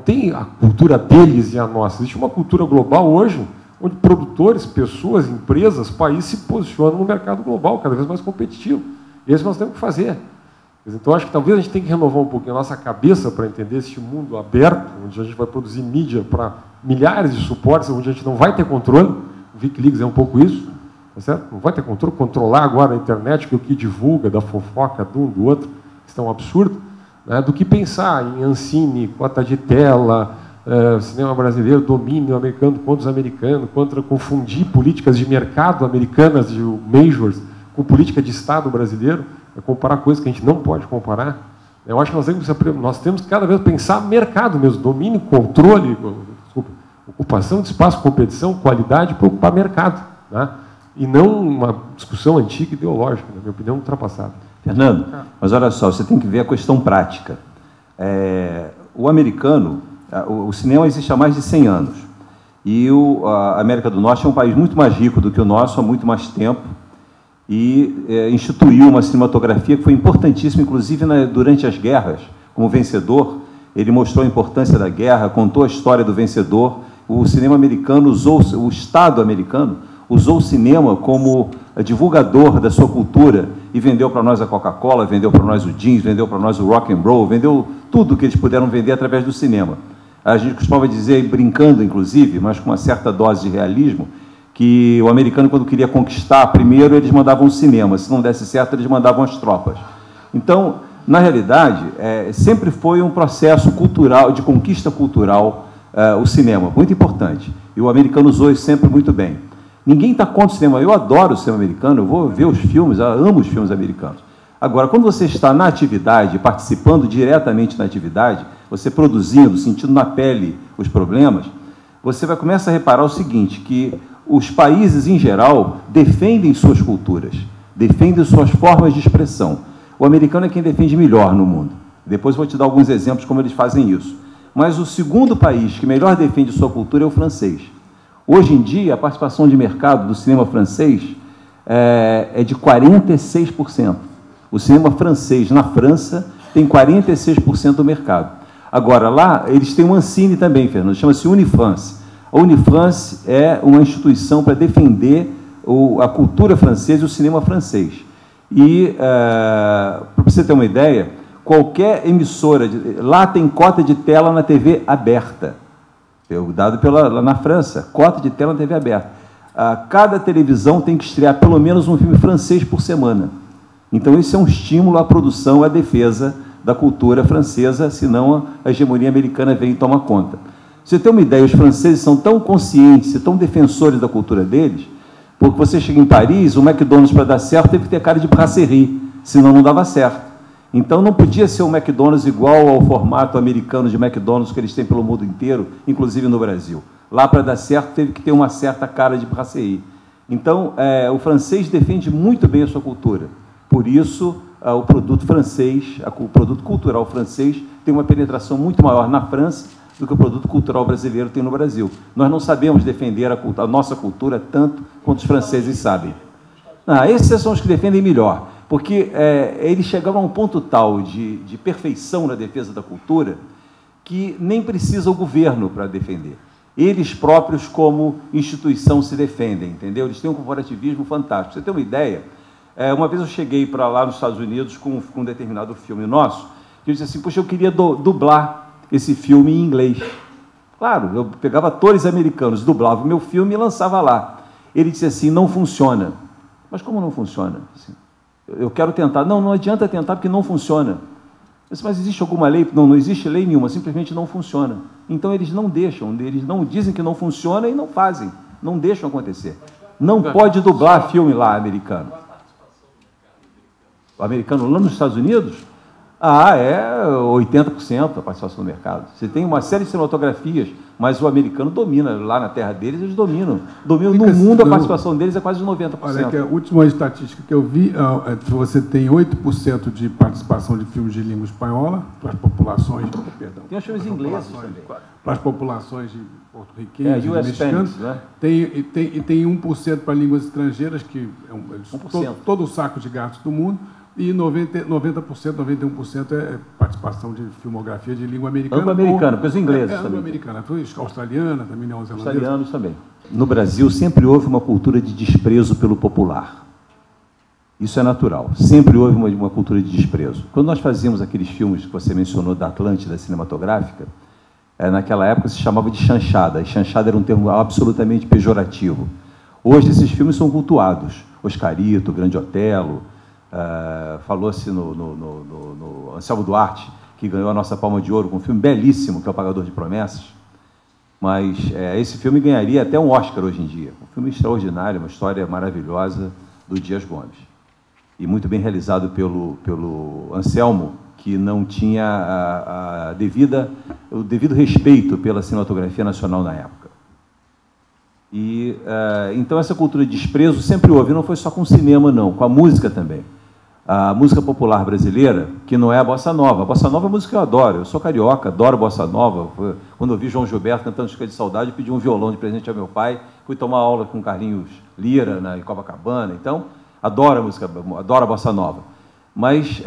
tem a cultura deles e a nossa. Existe uma cultura global hoje, onde produtores, pessoas, empresas, países se posicionam no mercado global, cada vez mais competitivo. E é isso que nós temos que fazer. Então, acho que talvez a gente tenha que renovar um pouquinho a nossa cabeça para entender este mundo aberto, onde a gente vai produzir mídia para milhares de suportes, onde a gente não vai ter controle. O Wikileaks é um pouco isso, tá certo? Não vai ter controle, controlar agora a internet, que o que divulga, da fofoca de um, do outro, isso é um absurdo, né? Do que pensar em Ancine, cota de tela, cinema brasileiro, domínio americano contra os americanos, contra confundir políticas de mercado americanas, de majors, com política de Estado brasileiro, comparar coisas que a gente não pode comparar. Eu acho que nós temos que cada vez pensar mercado mesmo, domínio, controle, ocupação de espaço, competição, qualidade, para ocupar mercado, né? E não uma discussão antiga ideológica, na minha opinião, ultrapassada. Fernando, mas olha só, você tem que ver a questão prática. O americano, o cinema existe há mais de 100 anos, e a América do Norte é um país muito mais rico do que o nosso, há muito mais tempo, e instituiu uma cinematografia que foi importantíssima, inclusive durante as guerras. Como vencedor, ele mostrou a importância da guerra, contou a história do vencedor. O cinema americano o Estado americano usou o cinema como divulgador da sua cultura e vendeu para nós a Coca-Cola, vendeu para nós o jeans, vendeu para nós o rock and roll, vendeu tudo que eles puderam vender através do cinema. A gente costumava dizer, brincando inclusive, mas com uma certa dose de realismo, que o americano, quando queria conquistar, primeiro eles mandavam o cinema, se não desse certo, eles mandavam as tropas. Então, na realidade, sempre foi um processo cultural, de conquista cultural, o cinema, muito importante. E o americano usou isso sempre muito bem. Ninguém está contra o cinema. Eu adoro o cinema americano, eu vou ver os filmes, eu amo os filmes americanos. Agora, quando você está na atividade, participando diretamente na atividade, você produzindo, sentindo na pele os problemas, você vai começar a reparar o seguinte, que os países, em geral, defendem suas culturas, defendem suas formas de expressão. O americano é quem defende melhor no mundo. Depois vou te dar alguns exemplos como eles fazem isso. Mas o segundo país que melhor defende sua cultura é o francês. Hoje em dia, a participação de mercado do cinema francês é de 46%. O cinema francês, na França, tem 46% do mercado. Agora, lá, eles têm um Ancine também, Fernando, chama-se Unifrance. A Unifrance é uma instituição para defender a cultura francesa e o cinema francês. E, para você ter uma ideia, qualquer emissora, lá tem cota de tela na TV aberta, dado lá na França, cota de tela na TV aberta. Cada televisão tem que estrear pelo menos um filme francês por semana. Então, isso é um estímulo à produção, à defesa da cultura francesa, senão a hegemonia americana vem e toma conta. Você tem uma ideia, os franceses são tão conscientes e tão defensores da cultura deles, porque você chega em Paris, o McDonald's, para dar certo, teve que ter cara de brasserie, senão não dava certo. Então, não podia ser um McDonald's igual ao formato americano de McDonald's que eles têm pelo mundo inteiro, inclusive no Brasil. Lá, para dar certo, teve que ter uma certa cara de brasserie. Então, o francês defende muito bem a sua cultura. Por isso, o produto francês, o produto cultural francês, tem uma penetração muito maior na França do que o produto cultural brasileiro tem no Brasil. Nós não sabemos defender a nossa cultura tanto quanto os franceses sabem. Esses são os que defendem melhor, porque eles chegaram a um ponto tal de perfeição na defesa da cultura que nem precisa o governo para defender. Eles próprios, como instituição, se defendem, entendeu? Eles têm um corporativismo fantástico. Pra você ter uma ideia, uma vez eu cheguei para lá nos Estados Unidos com um determinado filme nosso, que eu disse assim, poxa, eu queria dublar esse filme em inglês. Claro, eu pegava atores americanos, dublava o meu filme e lançava lá. Ele disse assim, não funciona. Mas como não funciona? Assim, eu quero tentar. Não, não adianta tentar porque não funciona. Eu disse, mas existe alguma lei? Não, não existe lei nenhuma, simplesmente não funciona. Então eles não deixam, eles não dizem que não funciona e não fazem, não deixam acontecer. Não pode dublar filme lá americano. O americano lá nos Estados Unidos? 80% a participação no mercado. Você tem uma série de cinematografias, mas o americano domina, lá na terra deles, eles dominam. Dominam no mundo, a participação deles é quase 90%. Olha, que a última estatística que eu vi, você tem 8% de participação de filmes de língua espanhola para as populações... Perdão. Tem os filmes ingleses também. Para as populações de porto-riquenhos, mexicanos. Né? Tem 1% para línguas estrangeiras, que é todo o saco de gatos do mundo, e 90%, 91% é participação de filmografia de língua americana. Anglo-americana, porque os ingleses também. Anglo-americana, australiana, também neozelandesa. Australianos também. No Brasil sempre houve uma cultura de desprezo pelo popular. Isso é natural. Sempre houve uma cultura de desprezo. Quando nós fazíamos aqueles filmes que você mencionou da Atlântida cinematográfica, naquela época se chamava de chanchada. E chanchada era um termo absolutamente pejorativo. Hoje esses filmes são cultuados. Oscarito, Grande Otelo, falou-se no Anselmo Duarte, que ganhou a nossa Palma de Ouro com um filme belíssimo, que é O Pagador de Promessas. Mas esse filme ganharia até um Oscar hoje em dia. Um filme extraordinário, uma história maravilhosa do Dias Gomes. E muito bem realizado pelo Anselmo, que não tinha o devido respeito pela cinematografia nacional na época. E, então, essa cultura de desprezo sempre houve, não foi só com o cinema, não, com a música também. A música popular brasileira, que não é a bossa nova. A bossa nova é uma música que eu adoro. Eu sou carioca, adoro bossa nova. Quando eu vi João Gilberto cantando Chica de Saudade, eu pedi um violão de presente ao meu pai, fui tomar aula com Carlinhos Lira, em Copacabana. Então, adoro a música, adoro a bossa nova. Mas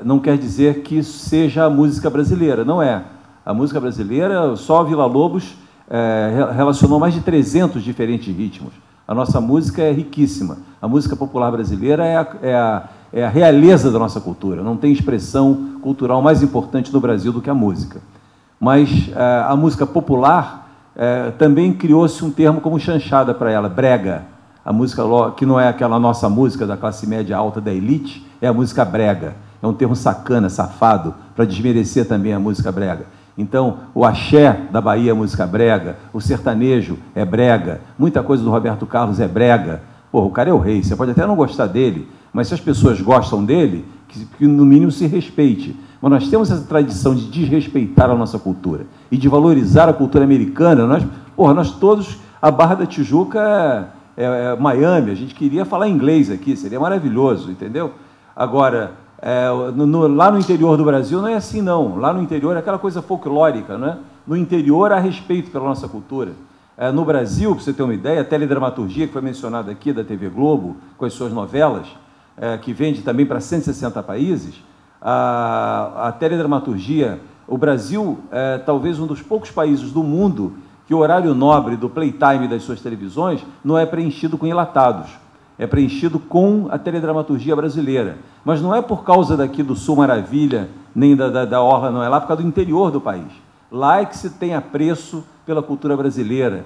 não quer dizer que isso seja a música brasileira, não é. A música brasileira, só a Villa-Lobos relacionou mais de 300 diferentes ritmos. A nossa música é riquíssima. A música popular brasileira é a realeza da nossa cultura. Não tem expressão cultural mais importante no Brasil do que a música. Mas a música popular também criou-se um termo como chanchada para ela, brega. A música que não é aquela nossa música da classe média alta da elite, é a música brega. É um termo sacana, safado, para desmerecer também a música brega. Então, o axé da Bahia é música brega, o sertanejo é brega, muita coisa do Roberto Carlos é brega. Pô, o cara é o rei, você pode até não gostar dele, mas se as pessoas gostam dele, que no mínimo se respeite. Mas nós temos essa tradição de desrespeitar a nossa cultura e de valorizar a cultura americana. Nós todos, a Barra da Tijuca Miami, a gente queria falar inglês aqui, seria maravilhoso, entendeu? Agora, lá no interior do Brasil não é assim, não. Lá no interior é aquela coisa folclórica, né? No interior há respeito pela nossa cultura. No Brasil, para você ter uma ideia, a teledramaturgia, que foi mencionada aqui, da TV Globo, com as suas novelas, que vende também para 160 países, a teledramaturgia, o Brasil é talvez um dos poucos países do mundo que o horário nobre do playtime das suas televisões não é preenchido com enlatados, é preenchido com a teledramaturgia brasileira. Mas não é por causa daqui do Sul Maravilha, nem da Orla, não, é lá por causa do interior do país. Lá é que se tem apreço pela cultura brasileira,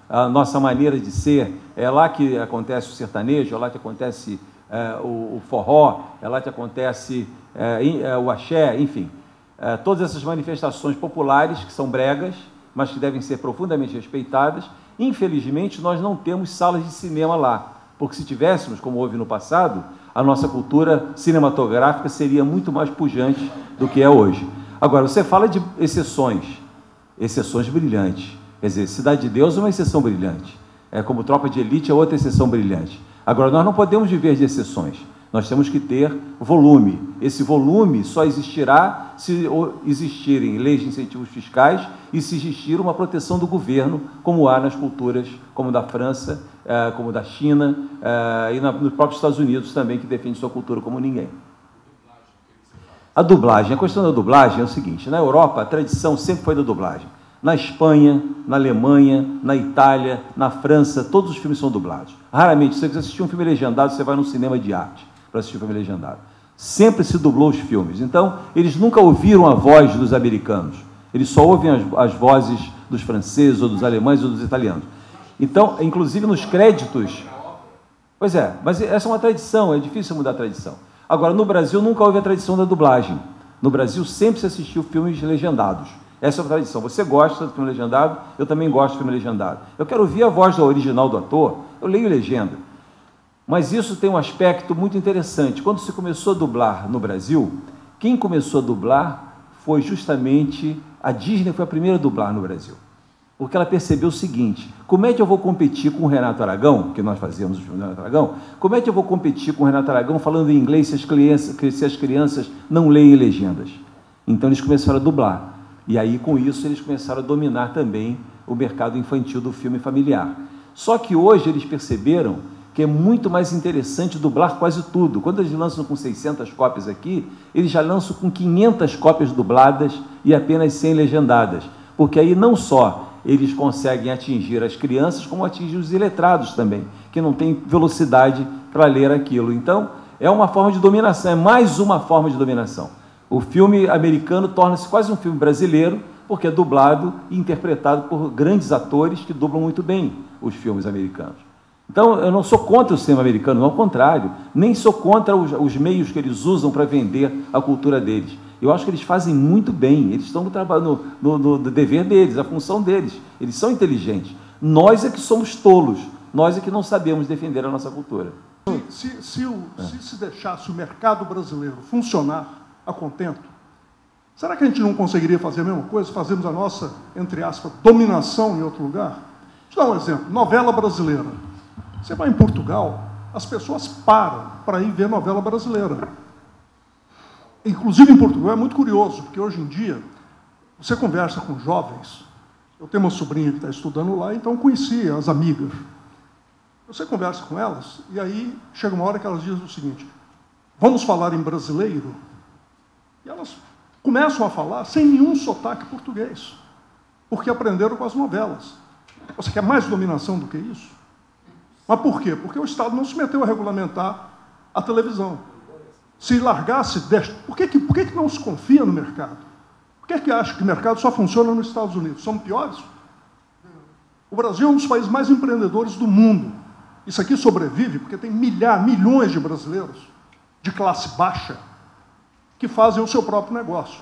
a nossa maneira de ser. É lá que acontece o sertanejo, é lá que acontece o forró, é lá que acontece o axé, enfim. Todas essas manifestações populares, que são bregas, mas que devem ser profundamente respeitadas. Infelizmente, nós não temos salas de cinema lá, porque se tivéssemos, como houve no passado, a nossa cultura cinematográfica seria muito mais pujante do que é hoje. Agora, você fala de exceções brilhantes. Quer dizer, Cidade de Deus é uma exceção brilhante. Como Tropa de Elite é outra exceção brilhante. Agora, nós não podemos viver de exceções. Nós temos que ter volume. Esse volume só existirá se existirem leis de incentivos fiscais e se existir uma proteção do governo, como há nas culturas como da França, como da China e nos próprios Estados Unidos também, que defende sua cultura como ninguém. A dublagem, a questão da dublagem é o seguinte: na Europa a tradição sempre foi da dublagem. Na Espanha, na Alemanha, na Itália, na França, todos os filmes são dublados. Raramente, se você assistir um filme legendado, você vai num cinema de arte para assistir o filme legendado. Sempre se dublou os filmes. Então, eles nunca ouviram a voz dos americanos. Eles só ouvem as vozes dos franceses, ou dos alemães, ou dos italianos. Então, inclusive nos créditos... Pois é, mas essa é uma tradição, é difícil mudar a tradição. Agora, no Brasil, nunca houve a tradição da dublagem. No Brasil, sempre se assistiu filmes legendados. Essa é a tradição. Você gosta do filme legendado, eu também gosto do filme legendado. Eu quero ouvir a voz original do ator, eu leio legenda. Mas isso tem um aspecto muito interessante. Quando se começou a dublar no Brasil, quem começou a dublar foi justamente a Disney, foi a primeira a dublar no Brasil. Porque ela percebeu o seguinte: como é que eu vou competir com o Renato Aragão, que nós fazíamos o filme do Renato Aragão, como é que eu vou competir com o Renato Aragão falando em inglês se as crianças não leem legendas? Então eles começaram a dublar. E aí, com isso, eles começaram a dominar também o mercado infantil do filme familiar. Só que hoje eles perceberam que é muito mais interessante dublar quase tudo. Quando eles lançam com 600 cópias aqui, eles já lançam com 500 cópias dubladas e apenas 100 legendadas, porque aí não só eles conseguem atingir as crianças, como atingir os iletrados também, que não têm velocidade para ler aquilo. Então, é uma forma de dominação, é mais uma forma de dominação. O filme americano torna-se quase um filme brasileiro, porque é dublado e interpretado por grandes atores que dublam muito bem os filmes americanos. Então, eu não sou contra o cinema americano, ao contrário, nem sou contra os meios que eles usam para vender a cultura deles. Eu acho que eles fazem muito bem, eles estão no dever deles, a função deles. Eles são inteligentes. Nós é que somos tolos, nós é que não sabemos defender a nossa cultura. Se deixasse o mercado brasileiro funcionar a contento, será que a gente não conseguiria fazer a mesma coisa? Fazemos a nossa, entre aspas, dominação em outro lugar? Deixa eu dar um exemplo. Novela brasileira. Você vai em Portugal, as pessoas param para ir ver novela brasileira. Inclusive em Portugal é muito curioso, porque hoje em dia você conversa com jovens. Eu tenho uma sobrinha que está estudando lá, então conheci as amigas. Você conversa com elas, e aí chega uma hora que elas dizem o seguinte: vamos falar em brasileiro? E elas começam a falar sem nenhum sotaque português, porque aprenderam com as novelas. Você quer mais dominação do que isso? Mas por quê? Porque o Estado não se meteu a regulamentar a televisão. Se largasse, por que não se confia no mercado? Por que acha que o mercado só funciona nos Estados Unidos? Somos piores? O Brasil é um dos países mais empreendedores do mundo. Isso aqui sobrevive porque tem milhões de brasileiros de classe baixa que fazem o seu próprio negócio.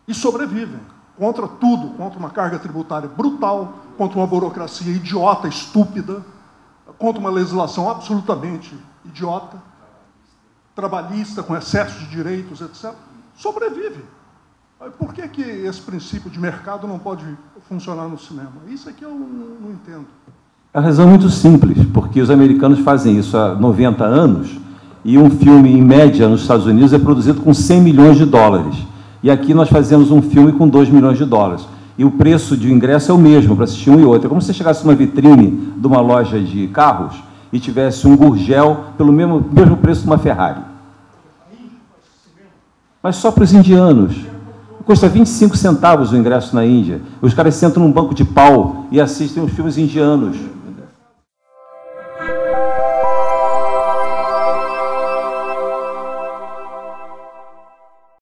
E sobrevivem contra tudo, contra uma carga tributária brutal, contra uma burocracia idiota, estúpida, contra uma legislação absolutamente idiota, trabalhista, com excesso de direitos, etc. Sobrevive. Por que esse princípio de mercado não pode funcionar no cinema? Isso é que eu não entendo. A razão é muito simples, porque os americanos fazem isso há 90 anos, e um filme, em média, nos Estados Unidos, é produzido com 100 milhões de dólares. E aqui nós fazemos um filme com 2 milhões de dólares. E o preço de ingresso é o mesmo para assistir um e outro. É como se você chegasse numa vitrine de uma loja de carros e tivesse um Gurgel pelo mesmo preço de uma Ferrari. Mas só para os indianos. Custa 25 centavos o ingresso na Índia. Os caras sentam num banco de pau e assistem os filmes indianos.